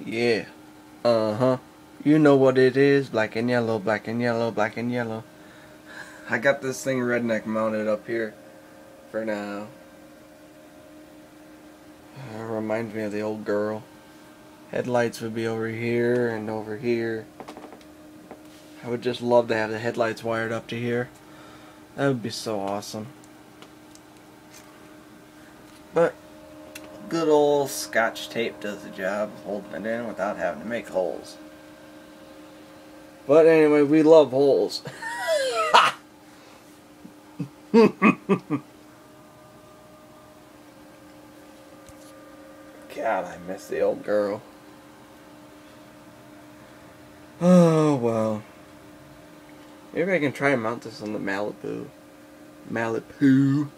Yeah. Uh-huh. You know what it is. Black and yellow, black and yellow, black and yellow. I got this thing redneck mounted up here for now. Reminds me of the old girl. Headlights would be over here and over here. I would just love to have the headlights wired up to here. That would be so awesome. But good old Scotch tape does the job of holding it in without having to make holes. But anyway, we love holes. God, I miss the old girl. Oh, well. Maybe I can try and mount this on the Malibu. Malibu.